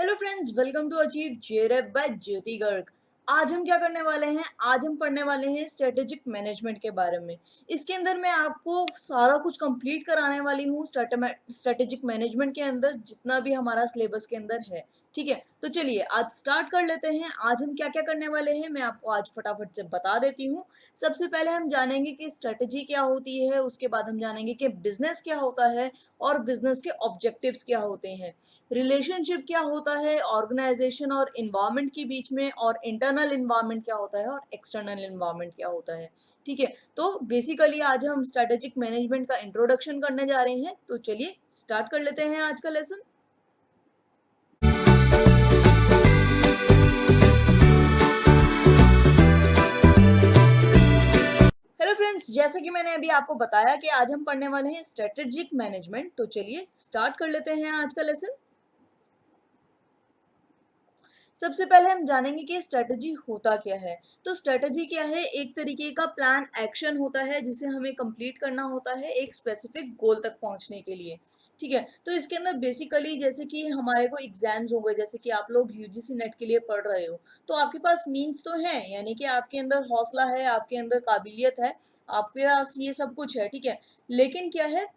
Hello friends, welcome to achieve जेरेब by Jyoti Garg. आज हम क्या करने वाले हैं? आज हम पढ़ने वाले हैं स्ट्रेटेजिक मैनेजमेंट के बारे में। इसके अंदर मैं आपको सारा कुछ कंप्लीट कराने वाली हूँ स्ट्रेटेजिक मैनेजमेंट के अंदर जितना भी हमारा सिलेबस के अंदर है। ठीक है, तो चलिए आज स्टार्ट कर लेते हैं। आज हम क्या क्या करने वाले हैं मैं आपको आज फटाफट से बता देती हूँ। सबसे पहले हम जानेंगे कि स्ट्रेटेजी क्या होती है, उसके बाद हम जानेंगे कि बिजनेस क्या होता है और बिजनेस के ऑब्जेक्टिव्स क्या होते हैं, रिलेशनशिप क्या होता है ऑर्गेनाइजेशन और इन्वायरमेंट के बीच में, और इंटरनल इन्वायरमेंट क्या होता है और एक्सटर्नल इन्वायरमेंट क्या होता है। ठीक है, तो बेसिकली आज हम स्ट्रेटेजिक मैनेजमेंट का इंट्रोडक्शन करने जा रहे हैं। तो चलिए स्टार्ट कर लेते हैं आज का लेसन। हेलो फ्रेंड्स, जैसे कि मैंने अभी आपको बताया कि आज हम पढ़ने वाले हैं स्ट्रेटेजिक मैनेजमेंट। तो चलिए स्टार्ट कर लेते हैं आज का लेसन। सबसे पहले हम जानेंगे कि स्ट्रेटजी होता क्या है। तो स्ट्रेटजी क्या है? एक तरीके का प्लान एक्शन होता है जिसे हमें कंप्लीट करना होता है एक स्पेसिफिक गोल तक पहुंचने के लिए। ठीक है, तो इसके अंदर बेसिकली जैसे कि हमारे को एग्जाम्स हो गए, जैसे कि आप लोग यूजीसी नेट के लिए पढ़ रहे हो, तो आपके पास मीन्स तो है, यानी कि आपके अंदर हौसला है, आपके अंदर काबिलियत है, आपके पास ये सब कुछ है। ठीक है, लेकिन क्या है,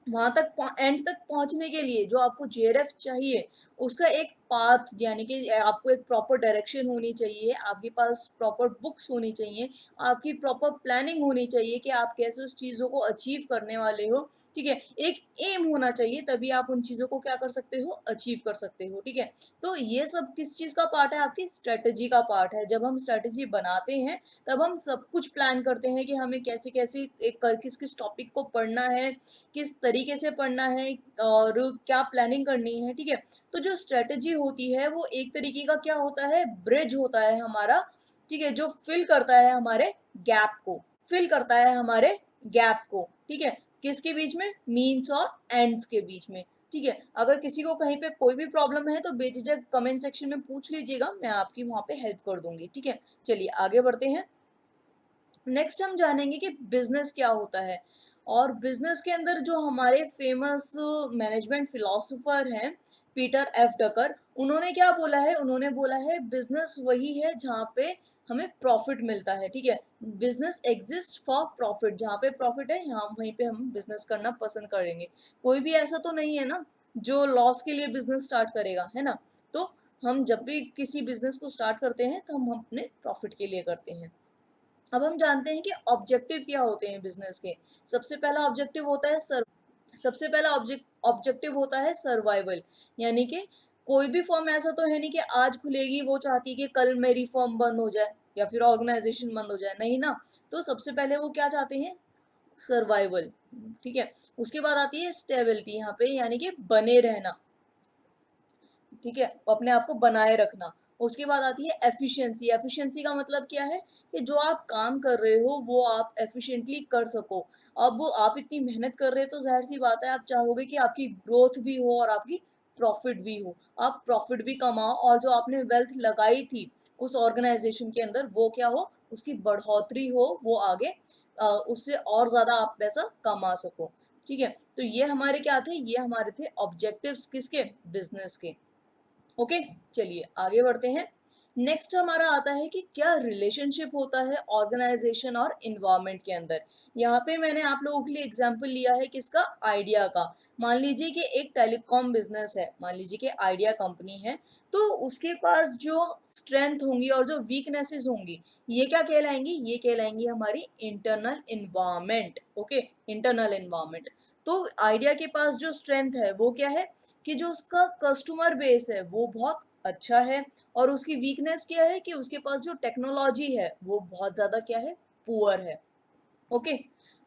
वहां तक एंड तक पहुंचने के लिए जो आपको जेआरएफ चाहिए उसका एक पाथ, यानी कि आपको एक प्रॉपर डायरेक्शन होनी चाहिए, आपके पास प्रॉपर बुक्स होनी चाहिए, आपकी प्रॉपर प्लानिंग होनी चाहिए कि आप कैसे उस चीज़ों को अचीव करने वाले हो। ठीक है, एक एम होना चाहिए, तभी आप उन चीज़ों को क्या कर सकते हो, अचीव कर सकते हो। ठीक है, तो ये सब किस चीज़ का पार्ट है? आपकी स्ट्रेटेजी का पार्ट है। जब हम स्ट्रेटेजी बनाते हैं तब हम सब कुछ प्लान करते हैं कि हमें कैसे कैसे एक किस किस टॉपिक को पढ़ना है, किस तरीके से पढ़ना है और क्या प्लानिंग करनी है। ठीक है, तो जो स्ट्रेटजी होती है वो एक तरीके का क्या होता है, ब्रिज होता है हमारा। ठीक है, जो फिल करता है हमारे गैप को, फिल करता है हमारे गैप को। ठीक है, किसके बीच में? मीन्स और एंड्स के बीच में। ठीक है, अगर किसी को कहीं पे कोई भी प्रॉब्लम है तो बेझिझक कमेंट सेक्शन में पूछ लीजिएगा, मैं आपकी वहां पे हेल्प कर दूंगी। ठीक है, चलिए आगे बढ़ते हैं। नेक्स्ट हम जानेंगे कि बिजनेस क्या होता है, और बिजनेस के अंदर जो हमारे फेमस मैनेजमेंट फिलोसोफर हैं पीटर एफ डकर, उन्होंने क्या बोला है? उन्होंने बोला है बिजनेस वही है जहाँ पे हमें प्रॉफिट मिलता है। ठीक है, बिजनेस एग्जिस्ट फॉर प्रॉफिट, जहाँ पे प्रॉफिट है यहाँ वहीं पे हम बिजनेस करना पसंद करेंगे। कोई भी ऐसा तो नहीं है ना जो लॉस के लिए बिजनेस स्टार्ट करेगा, है ना? तो हम जब भी किसी बिजनेस को स्टार्ट करते हैं तो हम अपने प्रॉफिट के लिए करते हैं। अब हम जानते हैं कि ऑब्जेक्टिव क्या होते हैं बिजनेस के। सबसे पहला ऑब्जेक्टिव होता है सबसे पहला ऑब्जेक्टिव होता है सर्वाइवल, यानी कि कोई भी फर्म ऐसा तो है नहीं कि आज खुलेगी वो चाहती है कि कल मेरी फर्म बंद हो जाए या फिर ऑर्गेनाइजेशन बंद हो जाए, नहीं ना। तो सबसे पहले वो क्या चाहते हैं? सर्वाइवल। ठीक है, उसके बाद आती है स्टेबिलिटी यहाँ पे, यानी कि बने रहना। ठीक है, अपने आप को बनाए रखना। उसके बाद आती है एफिशिएंसी। एफिशिएंसी का मतलब क्या है? कि जो आप काम कर रहे हो वो आप एफिशिएंटली कर सको। अब आप इतनी मेहनत कर रहे हो तो जाहिर सी बात है आप चाहोगे कि आपकी ग्रोथ भी हो और आपकी प्रॉफिट भी हो, आप प्रॉफिट भी कमाओ और जो आपने वेल्थ लगाई थी उस ऑर्गेनाइजेशन के अंदर वो क्या हो, उसकी बढ़ोतरी हो, वो आगे उससे और ज्यादा आप पैसा कमा सको। ठीक है, तो ये हमारे क्या थे? ये हमारे थे ऑब्जेक्टिव्स, किसके? बिजनेस के। ओके, चलिए आगे बढ़ते हैं। नेक्स्ट हमारा आता है कि क्या रिलेशनशिप होता है ऑर्गेनाइजेशन और इन्वायरमेंट के अंदर। यहाँ पे मैंने आप लोगों के लिए एग्जांपल लिया है किसका? आइडिया का। मान लीजिए कि एक टेलीकॉम बिजनेस है, मान लीजिए कि आइडिया कंपनी है, तो उसके पास जो स्ट्रेंथ होंगी और जो वीकनेसेस होंगी ये क्या कहलाएंगी? ये कहलाएंगी हमारी internal environment. Okay, internal environment. तो आइडिया के पास जो स्ट्रेंथ है वो क्या है? कि जो उसका कस्टमर बेस है वो बहुत अच्छा है, और उसकी वीकनेस क्या है? कि उसके पास जो टेक्नोलॉजी है वो बहुत ज्यादा क्या है? पुअर है। ओके,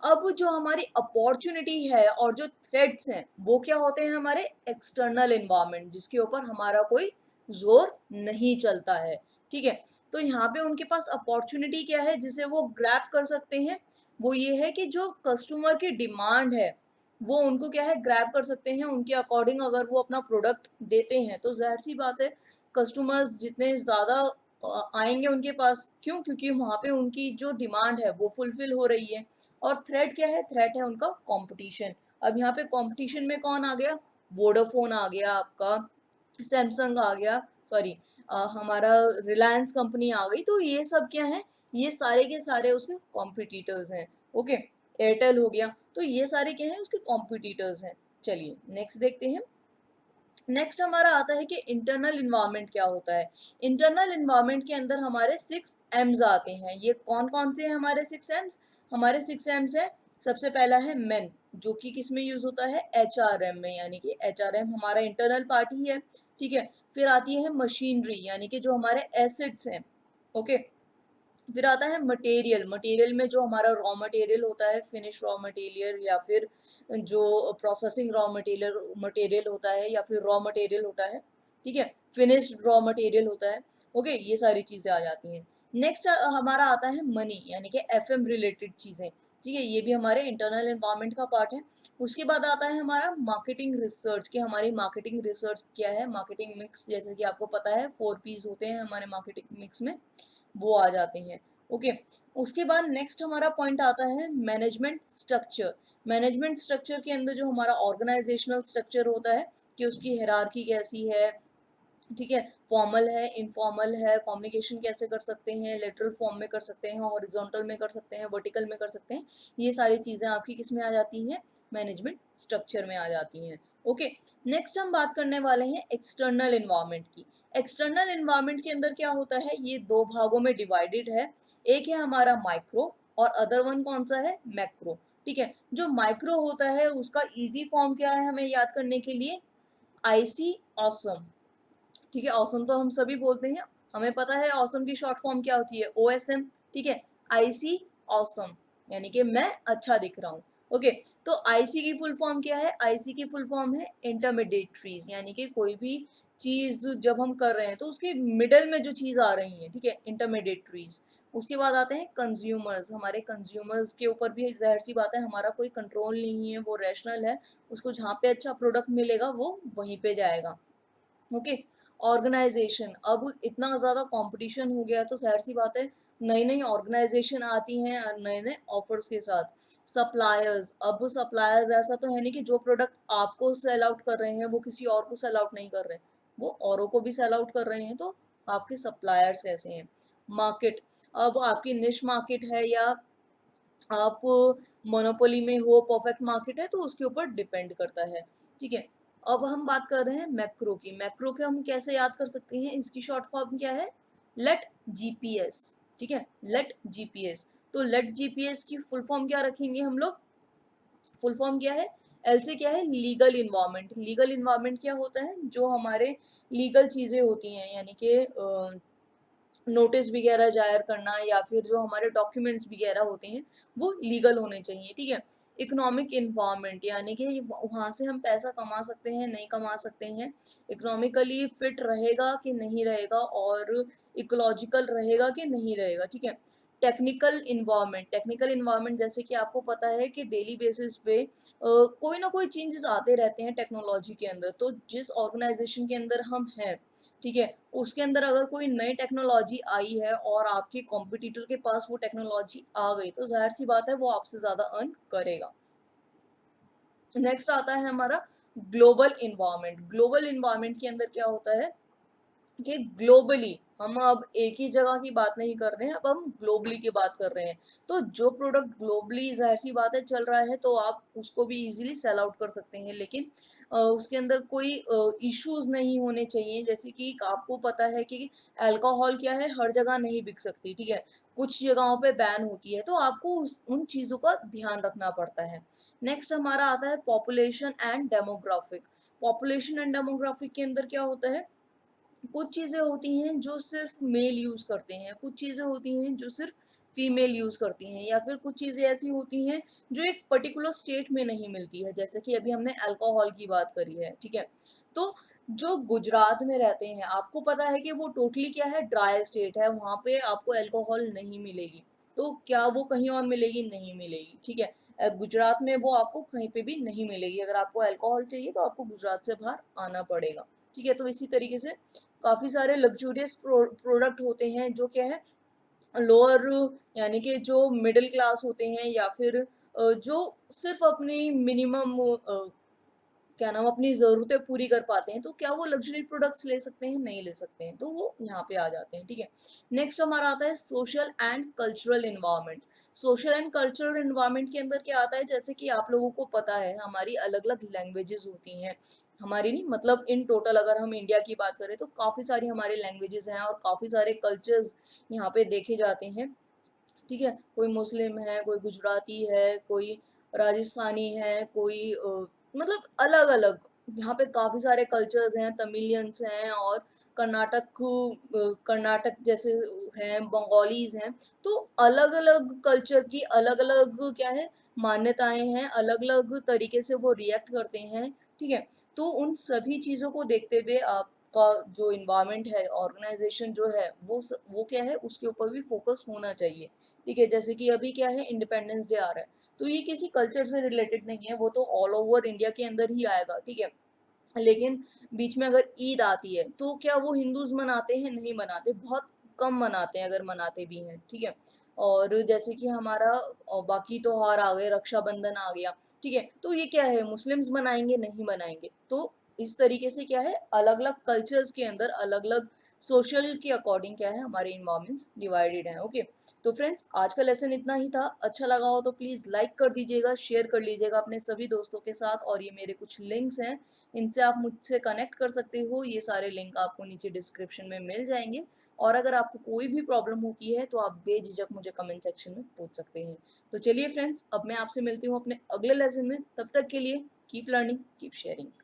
अब जो हमारी अपॉर्चुनिटी है और जो थ्रेट्स हैं वो क्या होते हैं? हमारे एक्सटर्नल इन्वायरमेंट, जिसके ऊपर हमारा कोई जोर नहीं चलता है। ठीक है, तो यहाँ पे उनके पास अपॉर्चुनिटी क्या है जिसे वो ग्रैब कर सकते हैं? वो ये है कि जो कस्टमर की डिमांड है वो उनको क्या है? ग्रैब कर सकते हैं, उनके अकॉर्डिंग अगर वो अपना प्रोडक्ट देते हैं तो जाहिर सी बात है कस्टमर्स जितने ज़्यादा आएंगे उनके पास। क्यों? क्योंकि वहाँ पे उनकी जो डिमांड है वो फुलफिल हो रही है। और थ्रेट क्या है? थ्रेट है उनका कंपटीशन। अब यहाँ पे कंपटीशन में कौन आ गया? वोडाफोन आ गया आपका, सैमसंग आ गया, सॉरी हमारा रिलायंस कंपनी आ गई, तो ये सब क्या है, ये सारे के सारे उसके कॉम्पिटिटर्स हैं। ओके, एयरटेल हो गया, तो ये सारे क्या हैं, उसके कॉम्पिटिटर्स हैं। चलिए नेक्स्ट देखते हैं। नेक्स्ट हमारा आता है कि इंटरनल इन्वायरमेंट क्या होता है। इंटरनल इन्वायरमेंट के अंदर हमारे 6 एम्स आते हैं। ये कौन कौन से हैं हमारे 6 एम्स? हमारे 6 एम्स है, सबसे पहला है मेन, जो कि किस में यूज होता है, एचआरएम में, यानी कि एचआरएम हमारा इंटरनल पार्ट ही है। ठीक है, फिर आती है मशीनरी, यानी कि जो हमारे एसिड्स हैं। ओके, फिर आता है मटेरियल, मटेरियल में जो हमारा रॉ मटेरियल होता है, फिनिश रॉ मटेरियल, या फिर जो प्रोसेसिंग रॉ मटेरियल मटेरियल होता है, या फिर रॉ मटेरियल होता है। ठीक है, फिनिश्ड रॉ मटेरियल होता है। ओके, ये सारी चीज़ें आ जाती हैं। नेक्स्ट हमारा आता है मनी, यानी कि एफएम रिलेटेड चीज़ें। ठीक है, ये भी हमारे इंटरनल एनवायरनमेंट का पार्ट है। उसके बाद आता है हमारा मार्केटिंग रिसर्च, कि हमारी मार्केटिंग रिसर्च क्या है, मार्केटिंग मिक्स, जैसे कि आपको पता है 4 P's होते हैं हमारे मार्केटिंग मिक्स में, वो आ जाते हैं। ओके, उसके बाद नेक्स्ट हमारा पॉइंट आता है मैनेजमेंट स्ट्रक्चर। मैनेजमेंट स्ट्रक्चर के अंदर जो हमारा ऑर्गेनाइजेशनल स्ट्रक्चर होता है, कि उसकी हायरार्की कैसी है। ठीक है, फॉर्मल है, इनफॉर्मल है, कम्युनिकेशन कैसे कर सकते हैं, लेटरल फॉर्म में कर सकते हैं, हॉरिजॉन्टल में कर सकते हैं, वर्टिकल में कर सकते हैं। ये सारी चीज़ें आपकी किस में आ जाती हैं, मैनेजमेंट स्ट्रक्चर में आ जाती हैं। ओके, नेक्स्ट हम बात करने वाले हैं एक्सटर्नल इन्वायरमेंट की। एक्सटर्नल इन्वायरमेंट के अंदर क्या होता है, ये 2 भागों में डिवाइडेड है। एक है हमारा माइक्रो, और अदर वन कौन सा है, मैक्रो। ठीक है, जो माइक्रो होता है उसका इजी फॉर्म क्या है हमें याद करने के लिए, आईसी ऑसम। ठीक है, ऑसम तो हम सभी बोलते हैं, हमें पता है ऑसम की शॉर्ट फॉर्म क्या होती है, ओएसएम। ठीक है, आईसी ऑसम, यानी कि मैं अच्छा दिख रहा हूँ। ओके, तो आईसी की फुल फॉर्म क्या है, आईसी की फुल फॉर्म है इंटरमीडिएटरीज, यानी कि कोई भी चीज जब हम कर रहे हैं तो उसके मिडल में जो चीज आ रही है, ठीक है, इंटरमीडिएटरीज। उसके बाद आते हैं कंज्यूमर्स, हमारे कंज्यूमर्स के ऊपर भी जाहिर सी बात है हमारा कोई कंट्रोल नहीं है, वो रैशनल है, उसको जहाँ पे अच्छा प्रोडक्ट मिलेगा वो वहीं पे जाएगा। ओके, ऑर्गेनाइजेशन, अब इतना ज़्यादा कंपटीशन हो गया तो जाहिर सी बात है नई नई ऑर्गेनाइजेशन आती हैं नए नए ऑफर्स के साथ। सप्लायर्स, अब सप्लायर्स ऐसा तो है नहीं कि जो प्रोडक्ट आपको सेल आउट कर रहे हैं वो किसी और को सेल आउट नहीं कर रहे, वो औरों को भी सेल आउट कर रहे हैं, तो आपके सप्लायर्स कैसे हैं। मार्केट, अब आपकी निश मार्केट है या आप मोनोपोली में हो, परफेक्ट मार्केट है, तो उसके ऊपर डिपेंड करता है। ठीक है, अब हम बात कर रहे हैं मैक्रो की। मैक्रो के हम कैसे याद कर सकते हैं, इसकी शॉर्ट फॉर्म क्या है, लेट जीपीएस। ठीक है, लेट जीपीएस, तो लेट जीपीएस की फुल फॉर्म क्या रखेंगे हम लोग, फुल फॉर्म क्या है, एल से क्या है, लीगल इन्वायरमेंट। लीगल इन्वायरमेंट क्या होता है, जो हमारे लीगल चीजें होती हैं, यानी कि नोटिस वगैरह जाहिर करना, या फिर जो हमारे डॉक्यूमेंट्स वगैरह होते हैं वो लीगल होने चाहिए। ठीक है, इकोनॉमिक इन्वायरमेंट, यानी कि वहाँ से हम पैसा कमा सकते हैं नहीं कमा सकते हैं, इकोनॉमिकली फिट रहेगा कि नहीं रहेगा, और इकोलॉजिकल रहेगा कि नहीं रहेगा। ठीक है, टेक्निकल इन्वायरमेंट, टेक्निकल इन्वायरमेंट जैसे कि आपको पता है कि डेली बेसिस पे कोई ना कोई चेंजेस आते रहते हैं टेक्नोलॉजी के अंदर, तो जिस ऑर्गेनाइजेशन के अंदर हम हैं, ठीक है, उसके अंदर अगर कोई नई टेक्नोलॉजी आई है और आपके कॉम्पिटिटर के पास वो टेक्नोलॉजी आ गई, तो जाहिर सी बात है वो आपसे ज़्यादा अर्न करेगा। नेक्स्ट आता है हमारा ग्लोबल इन्वायरमेंट। ग्लोबल इन्वायरमेंट के अंदर क्या होता है कि ग्लोबली, हम अब एक ही जगह की बात नहीं कर रहे हैं, अब हम ग्लोबली की बात कर रहे हैं। तो जो प्रोडक्ट ग्लोबली जाहिर सी बात है चल रहा है, तो आप उसको भी इजीली सेल आउट कर सकते हैं, लेकिन उसके अंदर कोई इश्यूज नहीं होने चाहिए। जैसे कि आपको पता है कि अल्कोहल क्या है, हर जगह नहीं बिक सकती, ठीक है, कुछ जगहों पे बैन होती है, तो आपको उन चीज़ों का ध्यान रखना पड़ता है। नेक्स्ट हमारा आता है population and demographic. Population and demographic के अंदर क्या होता है, कुछ चीज़ें होती हैं जो सिर्फ मेल यूज़ करते हैं, कुछ चीज़ें होती हैं जो सिर्फ फीमेल यूज़ करती हैं, या फिर कुछ चीज़ें ऐसी होती हैं जो एक पर्टिकुलर स्टेट में नहीं मिलती है, जैसे कि अभी हमने अल्कोहल की बात करी है। ठीक है, तो जो गुजरात में रहते हैं, आपको पता है कि वो टोटली क्या है, ड्राई स्टेट है, वहाँ पे आपको अल्कोहल नहीं मिलेगी, तो क्या वो कहीं और मिलेगी, नहीं मिलेगी। ठीक है, गुजरात में वो आपको कहीं पे भी नहीं मिलेगी, अगर आपको अल्कोहल चाहिए तो आपको गुजरात से बाहर आना पड़ेगा। ठीक है, तो इसी तरीके से काफ़ी सारे लग्जूरियस प्रोडक्ट होते हैं जो क्या है, लोअर, यानी कि जो मिडिल क्लास होते हैं, या फिर जो सिर्फ अपनी मिनिमम क्या नाम अपनी ज़रूरतें पूरी कर पाते हैं, तो क्या वो लग्ज़री प्रोडक्ट्स ले सकते हैं? नहीं ले सकते हैं, तो वो यहाँ पे आ जाते हैं, ठीक है। नेक्स्ट हमारा आता है social and cultural environment. Social and cultural environment के अंदर क्या आता है, जैसे कि आप लोगों को पता है हमारी अलग-अलग लैंग्वेजेज़ होती हैं। हमारी नहीं मतलब इन टोटल अगर हम इंडिया की बात करें तो काफ़ी सारी हमारी लैंग्वेजेज़ हैं और काफ़ी सारे कल्चर्स यहाँ पे देखे जाते हैं। ठीक है, कोई मुस्लिम है, कोई गुजराती है, कोई राजस्थानी है, कोई मतलब अलग-अलग यहाँ पे काफ़ी सारे कल्चर्स हैं, तमिलियंस हैं और कर्नाटक जैसे हैं, बंगालीज़ हैं, तो अलग-अलग कल्चर की अलग-अलग क्या है मान्यताएँ हैं, अलग-अलग तरीके से वो रिएक्ट करते हैं, ठीक है? तो उन सभी चीज़ों को देखते हुए आपका जो एनवायरनमेंट है, ऑर्गनाइज़ेशन जो है, वो क्या है उसके ऊपर भी फोकस होना चाहिए। ठीक है, जैसे कि अभी क्या है इंडिपेंडेंस डे आ रहा है, तो ये किसी कल्चर से रिलेटेड नहीं है, वो तो ऑल ओवर इंडिया के अंदर ही आएगा, ठीक है। लेकिन बीच में अगर ईद आती है, तो क्या वो हिंदूज़ मनाते हैं? नहीं मनाते, बहुत कम मनाते हैं अगर मनाते भी हैं, ठीक है। और जैसे कि हमारा बाकी त्योहार आ गए, रक्षाबंधन आ गया, ठीक है, तो ये क्या है मुस्लिम्स मनाएँगे, नहीं मनाएँगे। तो इस तरीके से क्या है अलग-अलग कल्चर्स के अंदर अलग-अलग सोशल के अकॉर्डिंग क्या है हमारे एनवायरनमेंट्स डिवाइडेड हैं, ओके। तो फ्रेंड्स आज का लेसन इतना ही था, अच्छा लगा हो तो प्लीज़ लाइक कर दीजिएगा, शेयर कर लीजिएगा अपने सभी दोस्तों के साथ और ये मेरे कुछ लिंक्स हैं, इनसे आप मुझसे कनेक्ट कर सकते हो, ये सारे लिंक आपको नीचे डिस्क्रिप्शन में मिल जाएँगे और अगर आपको कोई भी प्रॉब्लम होती है तो आप बेझिझक मुझे कमेंट सेक्शन में पूछ सकते हैं। तो चलिए फ्रेंड्स अब मैं आपसे मिलती हूँ अपने अगले लेसन में, तब तक के लिए कीप लर्निंग, कीप शेयरिंग।